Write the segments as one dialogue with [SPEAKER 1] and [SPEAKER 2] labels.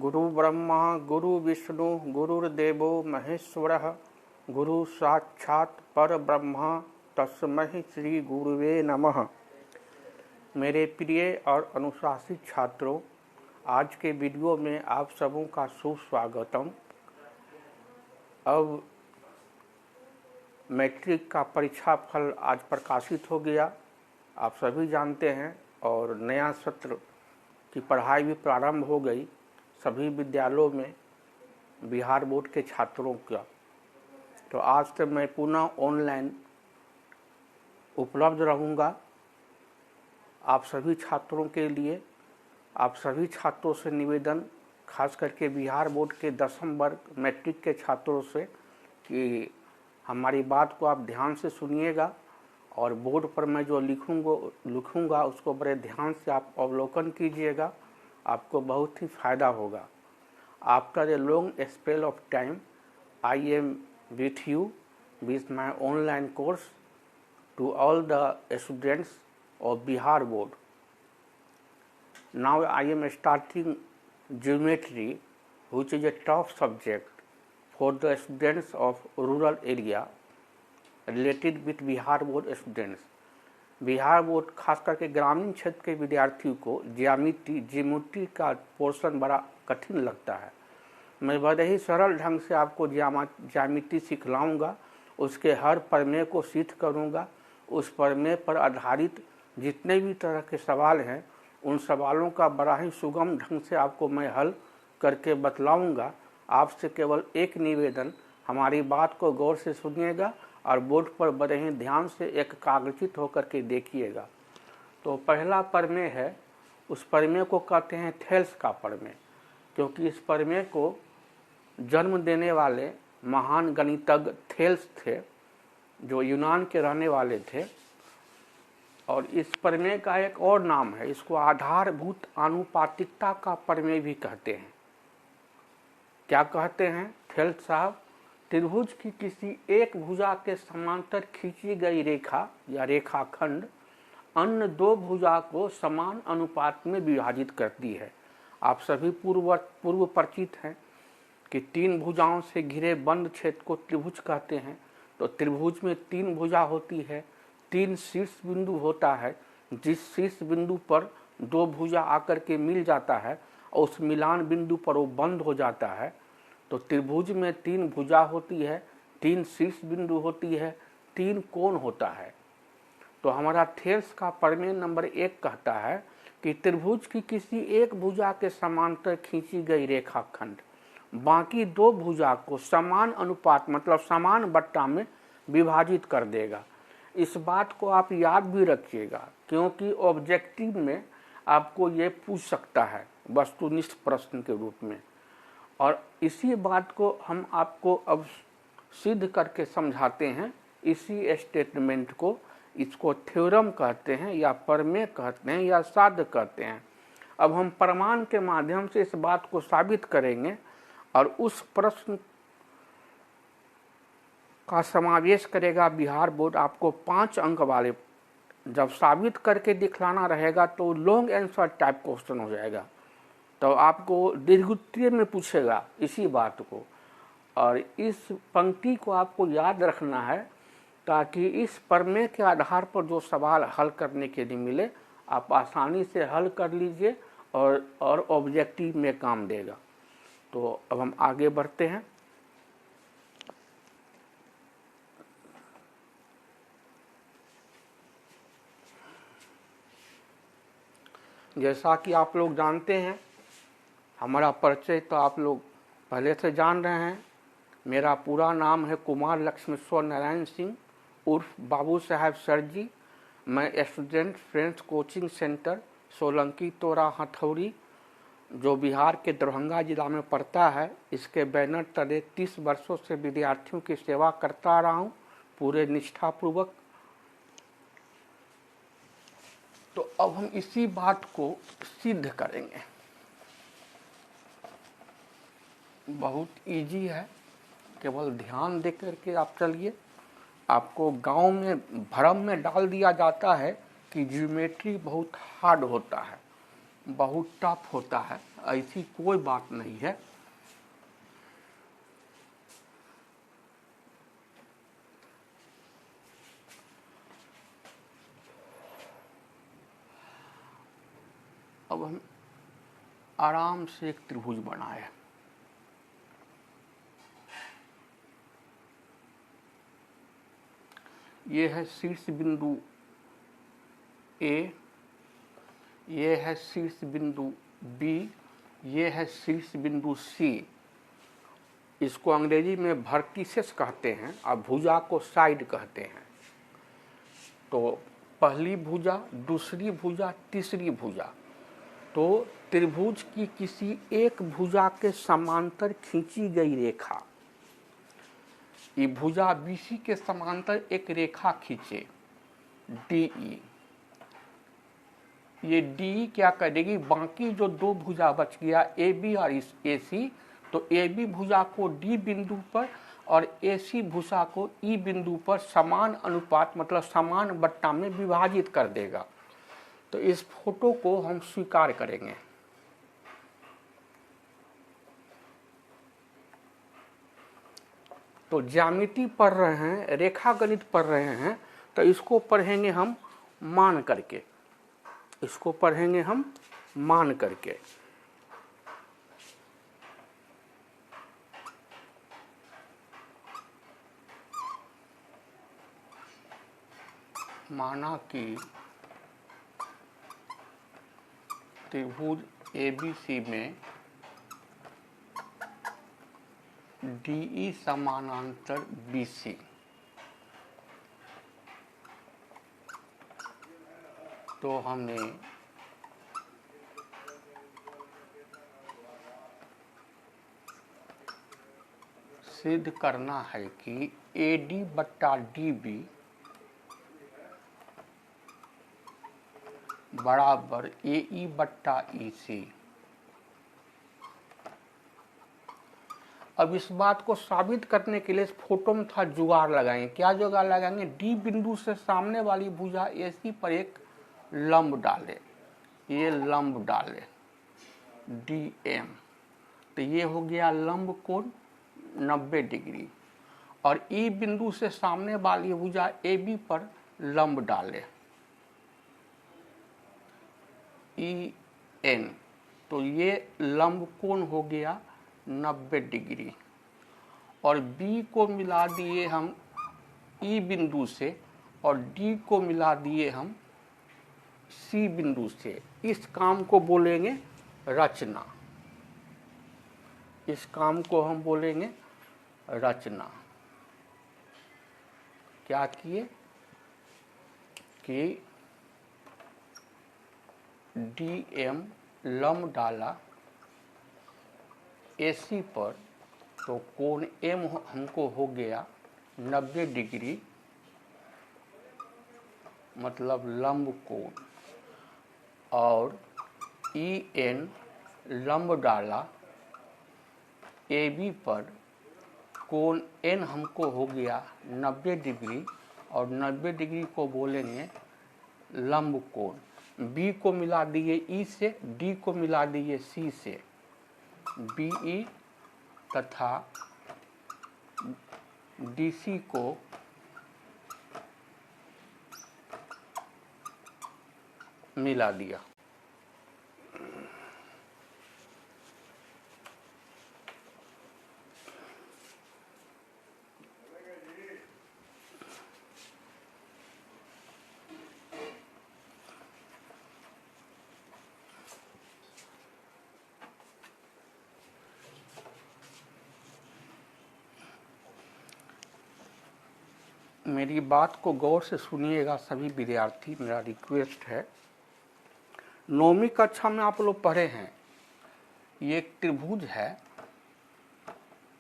[SPEAKER 1] गुरु ब्रह्मा गुरु विष्णु गुरुर्देवो महेश्वरः गुरु साक्षात् परब्रह्म तस्मै श्री गुरुवे नमः। मेरे प्रिय और अनुशासित छात्रों, आज के वीडियो में आप सबों का सुस्वागतम। अब मैट्रिक का परीक्षा फल आज प्रकाशित हो गया, आप सभी जानते हैं, और नया सत्र की पढ़ाई भी प्रारंभ हो गई सभी विद्यालयों में बिहार बोर्ड के छात्रों का। तो आज से मैं पुनः ऑनलाइन उपलब्ध रहूँगा आप सभी छात्रों के लिए। आप सभी छात्रों से निवेदन, खास करके बिहार बोर्ड के 10वीं वर्ग मैट्रिक के छात्रों से, कि हमारी बात को आप ध्यान से सुनिएगा और बोर्ड पर मैं जो लिखूँगा उसको बड़े ध्यान से आप अवलोकन कीजिएगा, आपको बहुत ही फ़ायदा होगा। After a long spell of time I am with you with my online course to all the students of Bihar board. Now I am starting geometry, which is a tough subject for the students of rural area related with Bihar board students. Bihar board खास करके ग्रामीण क्षेत्र के विद्यार्थियों को geometry का portion बड़ा कठिन लगता है। मैं बड़े ही सरल ढंग से आपको ज्यामिति सिखलाऊंगा, उसके हर प्रमेय को सिद्ध करूंगा। उस प्रमेय पर आधारित जितने भी तरह के सवाल हैं, उन सवालों का बड़ा ही सुगम ढंग से आपको मैं हल करके बतलाऊंगा। आपसे केवल एक निवेदन, हमारी बात को गौर से सुनिएगा और बोर्ड पर बड़े ही ध्यान से एक कागजित होकर के देखिएगा। तो पहला प्रमेय है, उस प्रमेय को कहते हैं थेल्स का प्रमेय, क्योंकि इस प्रमेय को जन्म देने वाले महान गणितज्ञ थेल्स थे, जो यूनान के रहने वाले थे। और इस प्रमेय का एक और नाम है, इसको आधारभूत आनुपातिकता का प्रमेय भी कहते हैं। क्या कहते हैं थेल्स साहब? त्रिभुज की किसी एक भुजा के समांतर खींची गई रेखा या रेखाखंड अन्य दो भुजा को समान अनुपात में विभाजित करती है। आप सभी पूर्व परिचित हैं कि तीन भुजाओं से घिरे बंद क्षेत्र को त्रिभुज कहते हैं। तो त्रिभुज में तीन भुजा होती है, तीन शीर्ष बिंदु होता है, जिस शीर्ष बिंदु पर दो भुजा आकर के मिल जाता है और उस मिलान बिंदु पर वो बंद हो जाता है। तो त्रिभुज में तीन भुजा होती है, तीन शीर्ष बिंदु होती है, तीन कोण होता है। तो हमारा थेल्स का प्रमेय नंबर 1 कहता है कि त्रिभुज की किसी एक भुजा के समांतर खींची गई रेखाखंड बाकी दो भुजा को समान अनुपात मतलब समान बट्टा में विभाजित कर देगा। इस बात को आप याद भी रखिएगा, क्योंकि ऑब्जेक्टिव में आपको ये पूछ सकता है वस्तुनिष्ठ प्रश्न के रूप में। और इसी बात को हम आपको अब सिद्ध करके समझाते हैं। इसी स्टेटमेंट को, इसको थ्योरम कहते हैं या प्रमेय कहते हैं या साध्य कहते हैं। अब हम प्रमाण के माध्यम से इस बात को साबित करेंगे और उस प्रश्न का समावेश करेगा बिहार बोर्ड। आपको 5 अंक वाले जब साबित करके दिखलाना रहेगा तो लॉन्ग आंसर टाइप क्वेश्चन हो जाएगा। तो आपको दीर्घोत्तरीय में पूछेगा इसी बात को, और इस पंक्ति को आपको याद रखना है ताकि इस प्रमेय के आधार पर जो सवाल हल करने के लिए मिले, आप आसानी से हल कर लीजिए और ऑब्जेक्टिव में काम देगा। तो अब हम आगे बढ़ते हैं। जैसा कि आप लोग जानते हैं, हमारा परिचय तो आप लोग पहले से जान रहे हैं। मेरा पूरा नाम है कुमार लक्ष्मेश्वर नारायण सिंह उर्फ बाबू साहब सर जी। मैं student friends coaching centre Solanki तोरा हथौड़ी, जो बिहार के दरभंगा जिला में पड़ता है, इसके बैनर तले 30 वर्षों से विद्यार्थियों की सेवा करता रहा हूँ, पूरे निष्ठापूर्वक। तो अब हम इसी बात को सिद्ध करेंगे। बहुत इजी है, केवल ध्यान दे करके आप चलिए। आपको गांव में भ्रम में डाल दिया जाता है कि ज्योमेट्री बहुत हार्ड होता है, बहुत टफ होता है। ऐसी कोई बात नहीं है। अब हम आराम से एक त्रिभुज बनाए। ये है शीर्ष बिंदु ए, ये है शीर्ष बिंदु बी, ये है शीर्ष बिंदु सी। इसको अंग्रेजी में वर्टिसेस कहते हैं और भुजा को साइड कहते हैं। तो पहली भुजा, दूसरी भुजा, तीसरी भुजा। तो त्रिभुज की किसी एक भुजा के समांतर खींची गई रेखा, ये भुजा बीसी के समांतर एक रेखा खींचे डीई। ये डी क्या करेगी, बाकी जो दो भुजा बच गया ए बी और ए सी, तो ए बी भुजा को डी बिंदु पर और ए सी भुजा को ई बिंदु पर समान अनुपात मतलब समान बट्टा में विभाजित कर देगा। तो इस फोटो को हम स्वीकार करेंगे। तो ज्यामिति पढ़ रहे हैं, रेखा गणित पढ़ रहे हैं, तो इसको पढ़ेंगे हम मान करके, इसको पढ़ेंगे हम मान करके। माना कि त्रिभुज एबीसी में डीई समानांतर बीसी, तो हमें सिद्ध करना है कि AD बट्टा DB बराबर AE बट्टा EC। अब इस बात को साबित करने के लिए इस फोटो में था जुगाड़ लगाएंगे। क्या जुगाड़ लगाएंगे, डी बिंदु से सामने वाली भुजा AC पर एक लंब डाले, ये लंब डाले DM, तो ये हो गया लंब कोण 90 डिग्री। और ई बिंदु से सामने वाली भुजा AB पर लंब डाले EN, तो ये लंब कोण हो गया 90 डिग्री। और B को मिला दिए हम E बिंदु से और D को मिला दिए हम C बिंदु से। इस काम को बोलेंगे रचना, इस काम को हम बोलेंगे रचना। क्या किए कि DM लंब डाला AC पर, तो कोण M हमको हो गया 90 डिग्री, मतलब लंब कोण। और EN लंब डाला AB पर, कोण N हमको हो गया 90 डिग्री, और 90 डिग्री को बोलेंगे लंब कोण। B को मिला दिए E से, D को मिला दिए C से, BE तथा DC को मिला दिया। मेरी बात को गौर से सुनिएगा सभी विद्यार्थी, मेरा रिक्वेस्ट है। 9वीं कक्षा में आप लोग पढ़े हैं, ये एक त्रिभुज है,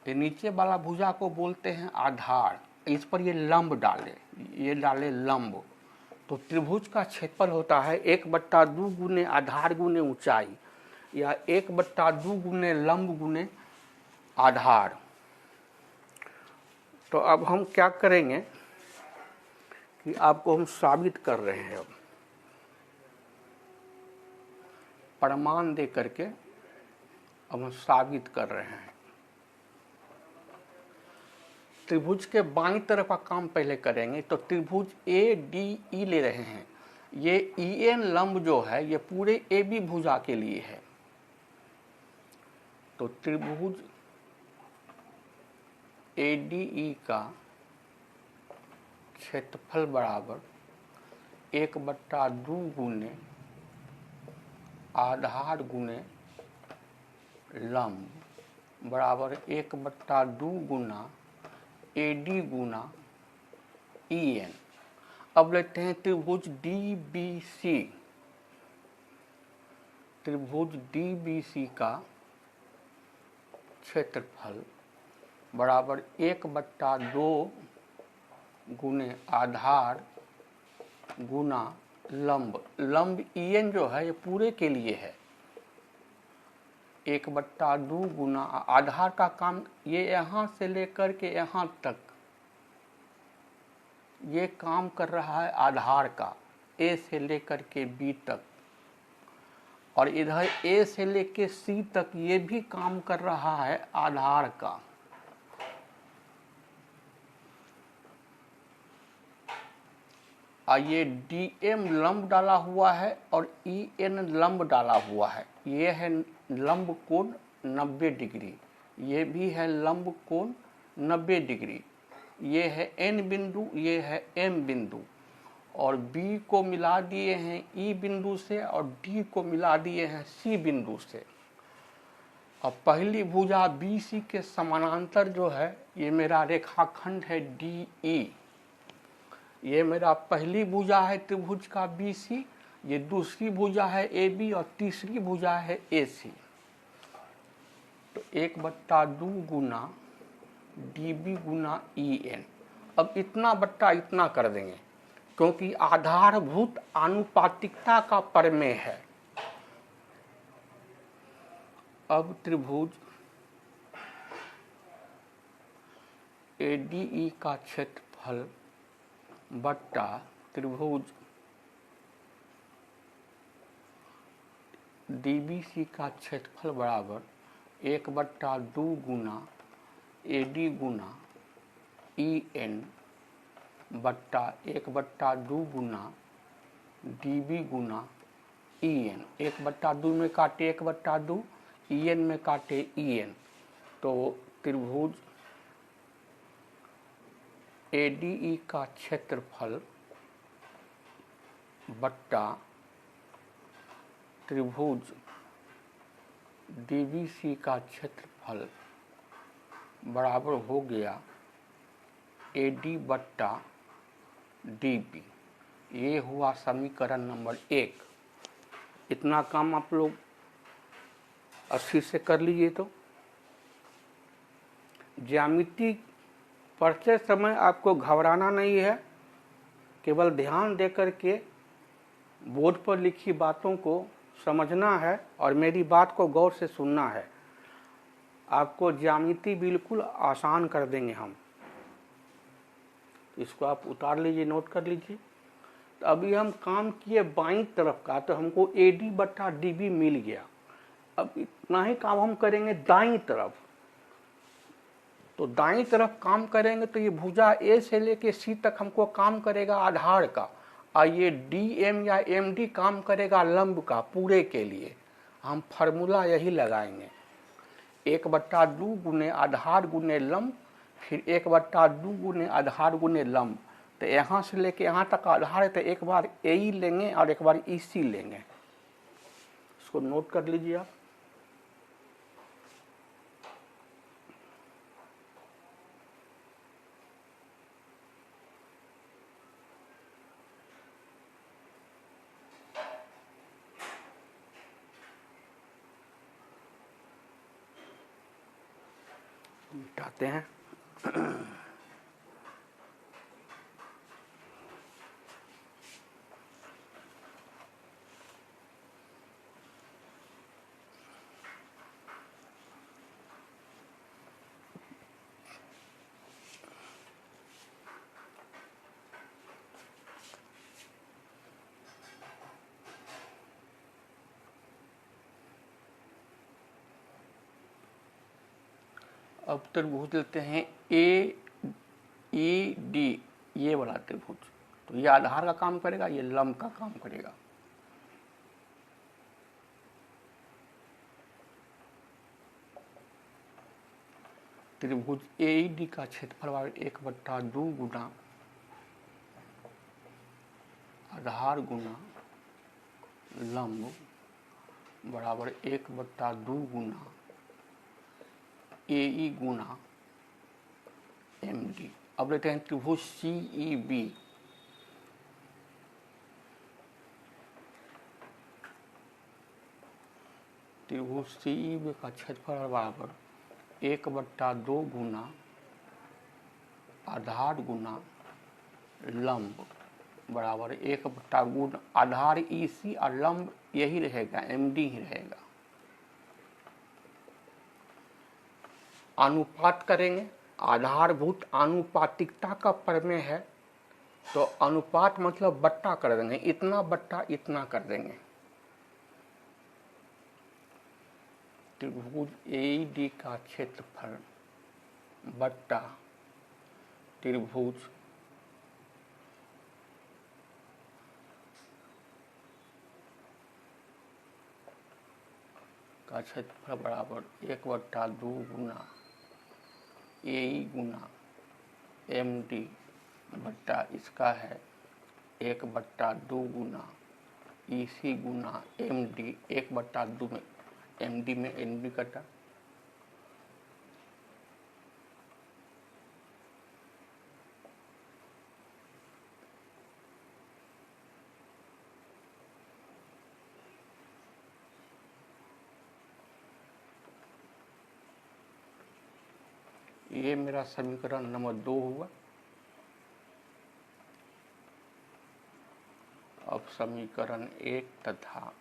[SPEAKER 1] ये नीचे वाला भुजा को बोलते हैं आधार, इस पर ये लंब डाले, ये डाले लंब। तो त्रिभुज का क्षेत्रफल होता है 1/2 गुने आधार गुने ऊंचाई, या 1/2 गुने लंब गुने आधार। तो अब हम क्या करेंगे कि आपको हम साबित कर रहे हैं, अब प्रमाण दे करके अब हम साबित कर रहे हैं। त्रिभुज के बाईं तरफ का काम पहले करेंगे। तो त्रिभुज ए डी ई ले रहे हैं। ये ई एन लंब जो है ये पूरे ए बी भुजा के लिए है। तो त्रिभुज ए डी ई का क्षेत्रफल बराबर 1/2 गुने आधार गुने लंब बराबर 1/2 गुना A D Guna E N. अब लेते हैं त्रिभुज डी बी सी। त्रिभुज डी बी सी का क्षेत्रफल बराबर 1/2 गुने आधार गुना लंब। लंब ई एन जो है ये पूरे के लिए है। 1/2 गुना आधार का काम ये यहाँ से लेकर के यहाँ तक ये काम कर रहा है आधार का, ए से लेकर के बी तक। और इधर ए से लेकर सी तक ये भी काम कर रहा है आधार का। ये डी एम लंब डाला हुआ है और ई एन लंब डाला हुआ है। ये है लंब कोण 90 डिग्री, ये भी है लंब कोण 90 डिग्री। ये है एन बिंदु, ये है एम बिंदु। और बी को मिला दिए हैं ई बिंदु से और डी को मिला दिए हैं सी बिंदु से। अब पहली भुजा बी सी के समानांतर जो है ये मेरा रेखाखंड है डी ई। ये मेरा पहली भुजा है त्रिभुज का बी सी, ये दूसरी भुजा है ए बी और तीसरी भुजा है ए सी। तो 1/2 गुना डी बी गुना ई एन। अब इतना बट्टा इतना कर देंगे क्योंकि आधारभूत आनुपातिकता का प्रमेय है। अब त्रिभुज ए डी ई का क्षेत्रफल बट्टा त्रिभुज डीबीसी का क्षेत्रफल बराबर 1/2 गुना A D Guna E N बट्टा 1/2 गुना डी बी गुना ई एन। 1/2 में काटे 1/2, ई एन में काटे ई एन। तो त्रिभुज ए डी ई का क्षेत्रफल बट्टा त्रिभुज डी बी सी का क्षेत्रफल बराबर हो गया ए डी बट्टा डी बी। ये हुआ समीकरण नंबर 1। इतना काम आप लोग अच्छे से कर लीजिए। तो ज्यामिति पढ़ते समय आपको घबराना नहीं है, केवल ध्यान देकर के बोर्ड पर लिखी बातों को समझना है और मेरी बात को गौर से सुनना है। आपको ज्यामिति बिल्कुल आसान कर देंगे हम। इसको आप उतार लीजिए, नोट कर लीजिए। तो अभी हम काम किए बाईं तरफ का, तो हमको ए डी बट्टा डी बी मिल गया। अब इतना ही काम हम करेंगे दाईं तरफ। तो दाईं तरफ काम करेंगे तो ये भुजा ए से लेके सी तक हमको काम करेगा आधार का, और ये डी एम या एम डी काम करेगा लंब का पूरे के लिए। हम फार्मूला यही लगाएंगे, 1/2 गुने आधार गुने लंब, फिर 1/2 गुने आधार गुने लंब। तो यहाँ से लेके यहाँ तक आधार है, तो एक बार ए ई लेंगे और एक बार ई सी लेंगे। इसको नोट कर लीजिए आप। मिटाते हैं। अब त्रिभुज लेते हैं ए ई डी, ये वाला त्रिभुज, तो ये आधार का काम करेगा, ये लंब का काम करेगा। त्रिभुज एईडी का क्षेत्रफल 1/2 गुना आधार गुना लंब बराबर 1/2 गुना एई गुना एमडी। अब लेते हैं त्रिभुज सीईबी, त्रिभुज सीईबी का क्षेत्रफल बराबर 1/2 गुना आधार गुना लंब बराबर 1/2 गुना आधार ईसी और लंब यही रहेगा, एमडी ही रहेगा। अनुपात करेंगे, आधारभूत आनुपातिकता का प्रमेय है, तो अनुपात मतलब बट्टा कर देंगे, इतना बट्टा इतना कर देंगे। त्रिभुज एईडी का क्षेत्रफल बट्टा त्रिभुज का क्षेत्रफल बराबर 1/2 गुना एई गुना एमडी बट्टा इसका है 1/2 गुना ईसी गुना एमडी। 1/2 में एमडी में एमडी कटा, ये मेरा समीकरण नंबर 2 हुआ। अब समीकरण 1 तथा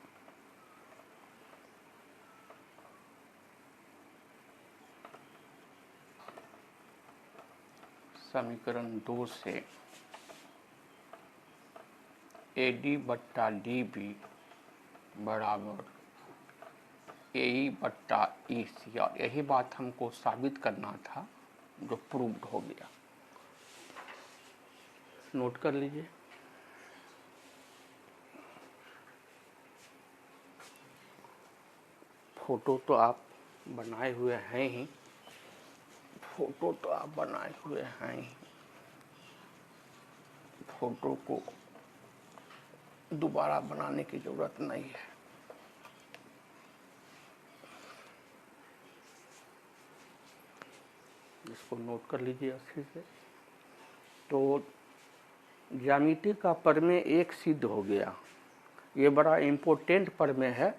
[SPEAKER 1] समीकरण 2 से एडी बट्टा डीबी बराबर एई बट्टा ईसी, और यही बात हमको साबित करना था जो प्रूव्ड हो गया। नोट कर लीजिए। फोटो तो आप बनाए हुए हैं ही, फोटो तो आप बनाए हुए हैं ही, फोटो को दोबारा बनाने की जरूरत नहीं है। इसको नोट कर लीजिए अच्छे से। तो ज्यामिति का प्रमेय 1 सिद्ध हो गया, ये बड़ा इम्पोर्टेंट प्रमेय है।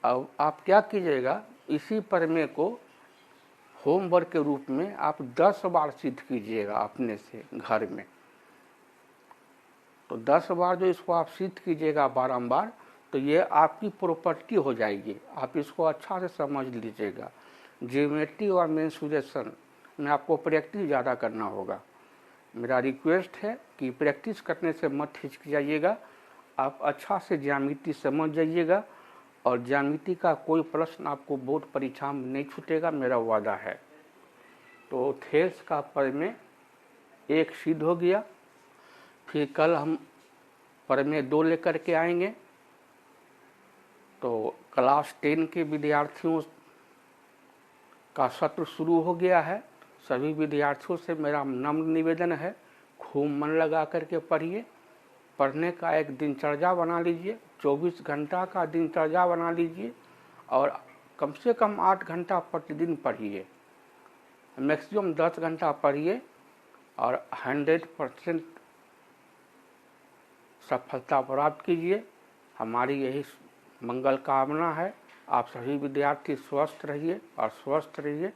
[SPEAKER 1] अब आप क्या कीजिएगा, इसी प्रमेय को होमवर्क के रूप में आप 10 बार सिद्ध कीजिएगा अपने से घर में। तो 10 बार जो इसको आप सिद्ध कीजिएगा बारंबार, तो ये आपकी प्रॉपर्टी हो जाएगी। आप इसको अच्छा से समझ लीजिएगा। ज्योमेट्री और मेंसुरेशन में आपको प्रैक्टिस ज़्यादा करना होगा। मेरा रिक्वेस्ट है कि प्रैक्टिस करने से मत हिचकिचाइएगा, आप अच्छा से ज्यामिति समझ जाइएगा, और ज्यामिति का कोई प्रश्न आपको बोर्ड परीक्षा में नहीं छूटेगा, मेरा वादा है। तो थेल्स का प्रमेय 1 सिद्ध हो गया। फिर कल हम प्रमेय 2 लेकर के आएंगे। तो क्लास 10 के विद्यार्थियों का सत्र शुरू हो गया है। सभी विद्यार्थियों से मेरा नम्र निवेदन है, खूब मन लगा करके पढ़िए। पढ़ने का एक दिनचर्या बना लीजिए, 24 घंटा का दिनचर्या बना लीजिए, और कम से कम 8 घंटा प्रतिदिन पढ़िए। मैक्सिमम 10 घंटा पढ़िए, और 100% सफलता प्राप्त कीजिए। हमारी यही मंगल कामना है। आप सभी विद्यार्थी स्वस्थ रहिए और स्वस्थ रहिए।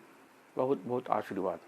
[SPEAKER 1] बहुत बहुत आशीर्वाद।